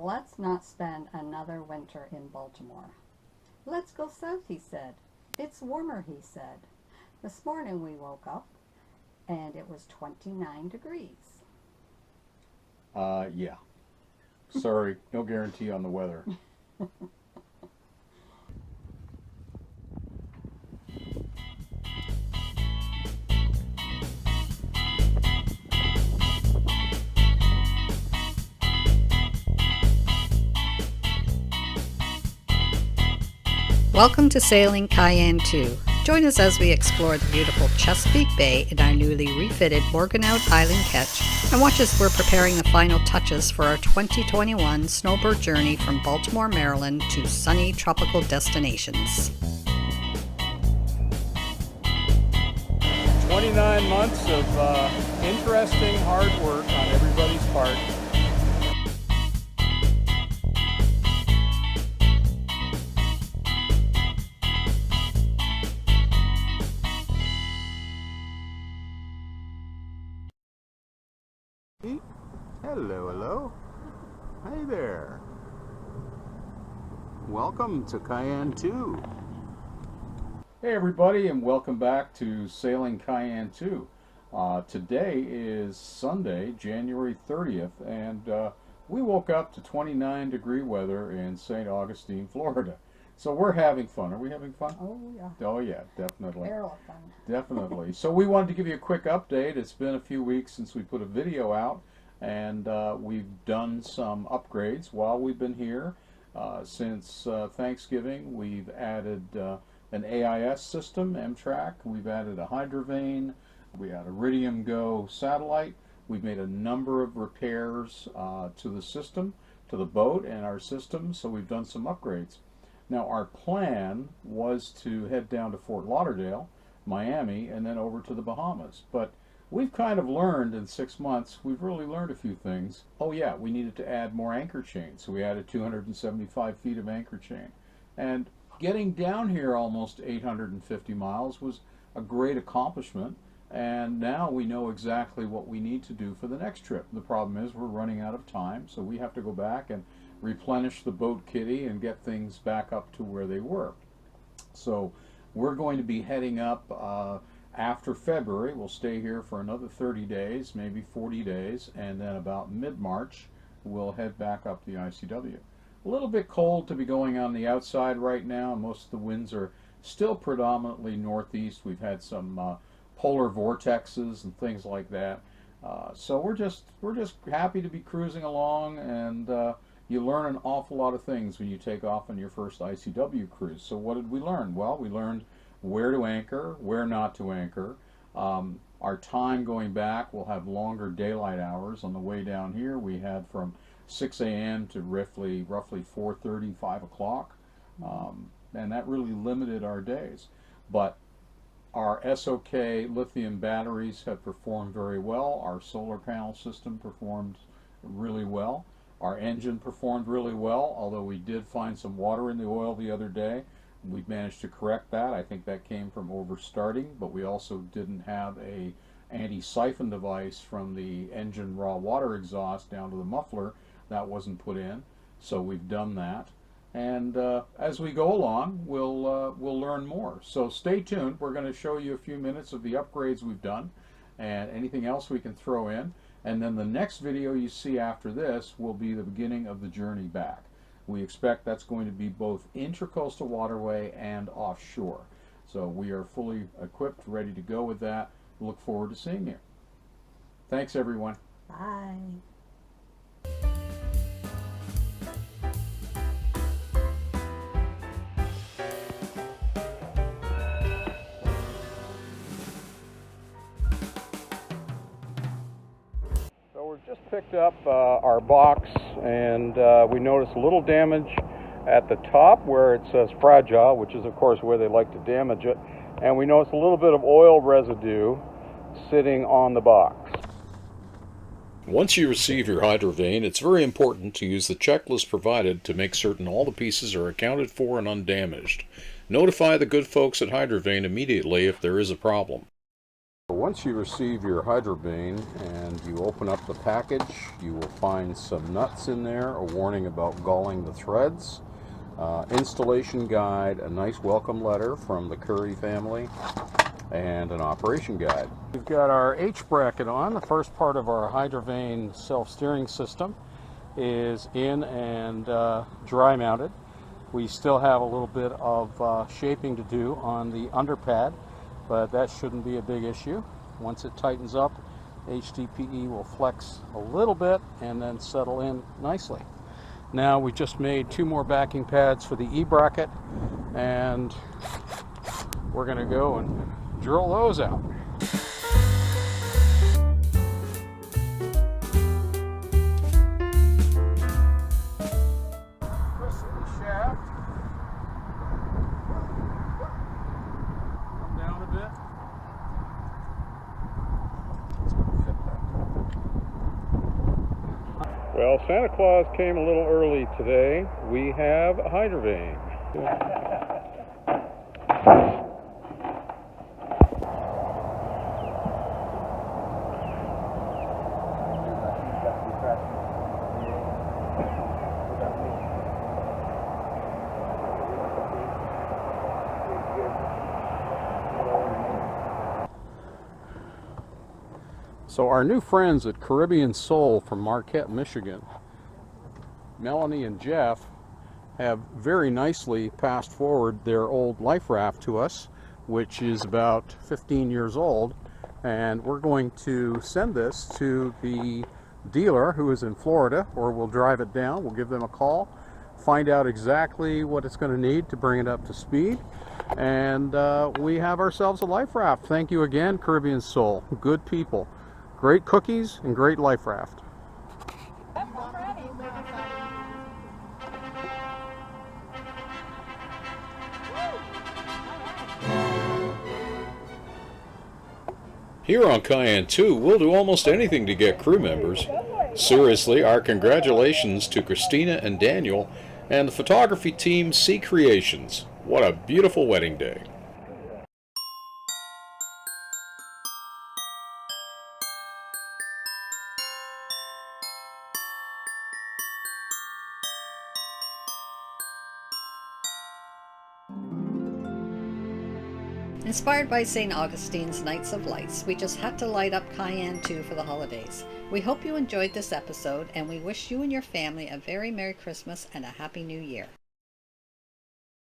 let's not spend another winter in Baltimore. Let's go south, he said. It's warmer, he said. This morning we woke up and it was 29 degrees. Yeah. Sorry, no guarantee on the weather. Welcome to Sailing KYAN II. Join us as we explore the beautiful Chesapeake Bay in our newly refitted Morgantown Island ketch, and watch as we're preparing the final touches for our 2021 snowbird journey from Baltimore, Maryland to sunny tropical destinations. 29 months of interesting hard work on everybody's part. Hello, hello. Hey there. Welcome to KYAN II. Hey everybody, and welcome back to Sailing KYAN II. Today is Sunday, January 30th, and we woke up to 29 degree weather in St. Augustine, Florida. So we're having fun. Are we having fun? Oh, yeah. Oh yeah, definitely. Barrel of fun. Definitely. So we wanted to give you a quick update. It's been a few weeks since we put a video out, and we've done some upgrades while we've been here. Since Thanksgiving, we've added an AIS system, M-Track. We've added a Hydro Vane. We had Iridium Go satellite. We've made a number of repairs to the system, to the boat and our system, so we've done some upgrades. Now our plan was to head down to Fort Lauderdale, Miami, and then over to the Bahamas. But we've kind of learned in 6 months, we've really learned a few things. Oh yeah, we needed to add more anchor chain, so we added 275 feet of anchor chain. And getting down here almost 850 miles was a great accomplishment, and now we know exactly what we need to do for the next trip. The problem is we're running out of time, so we have to go back and replenish the boat kitty and get things back up to where they were. So we're going to be heading up after February. We'll stay here for another 30 days, maybe 40 days, and then about mid-March we'll head back up the ICW. A little bit cold to be going on the outside right now. Most of the winds are still predominantly northeast. We've had some polar vortexes and things like that. So we're just happy to be cruising along, and you learn an awful lot of things when you take off on your first ICW cruise. So what did we learn? Well, we learned where to anchor, where not to anchor. Our time going back, we'll have longer daylight hours. On the way down here, we had from 6 a.m. to roughly 4:30, 5 o'clock. And that really limited our days. But our SOK lithium batteries have performed very well. Our solar panel system performed really well. Our engine performed really well, although we did find some water in the oil the other day. We've managed to correct that. I think that came from overstarting, but we also didn't have a anti-siphon device from the engine raw water exhaust down to the muffler. That wasn't put in, so we've done that. And as we go along, we'll learn more. So stay tuned. We're going to show you a few minutes of the upgrades we've done and anything else we can throw in. And then the next video you see after this will be the beginning of the journey back. We expect that's going to be both intracoastal waterway and offshore. So we are fully equipped, ready to go with that. Look forward to seeing you. Thanks, everyone. Bye. Just picked up our box, and we noticed a little damage at the top where it says fragile, which is of course where they like to damage it, and we noticed a little bit of oil residue sitting on the box. Once you receive your Hydro Vane, it's very important to use the checklist provided to make certain all the pieces are accounted for and undamaged. Notify the good folks at Hydro Vane immediately if there is a problem. Once you receive your Hydro Vane and you open up the package, you will find some nuts in there, a warning about galling the threads, installation guide, a nice welcome letter from the Curry family, and an operation guide. We've got our H bracket on. The first part of our Hydro Vane self-steering system is in and dry mounted. We still have a little bit of shaping to do on the underpad, but that shouldn't be a big issue. Once it tightens up, HDPE will flex a little bit and then settle in nicely. Now we just made 2 more backing pads for the E bracket, and we're going to go and drill those out. Well, Santa Claus came a little early today. We have a Hydro Vane. So our new friends at Caribbean Soul from Marquette, Michigan, Melanie and Jeff, have very nicely passed forward their old life raft to us, which is about 15 years old, and we're going to send this to the dealer who is in Florida, or we'll drive it down. We'll give them a call, find out exactly what it's going to need to bring it up to speed, and we have ourselves a life raft. Thank you again, Caribbean Soul. Good people. Great cookies and great life raft. Here on KYAN II, we'll do almost anything to get crew members. Seriously, our congratulations to Christina and Daniel and the photography team C Creations. What a beautiful wedding day. Inspired by St. Augustine's Nights of Lights, we just had to light up KYAN II for the holidays. We hope you enjoyed this episode, and we wish you and your family a very Merry Christmas and a Happy New Year.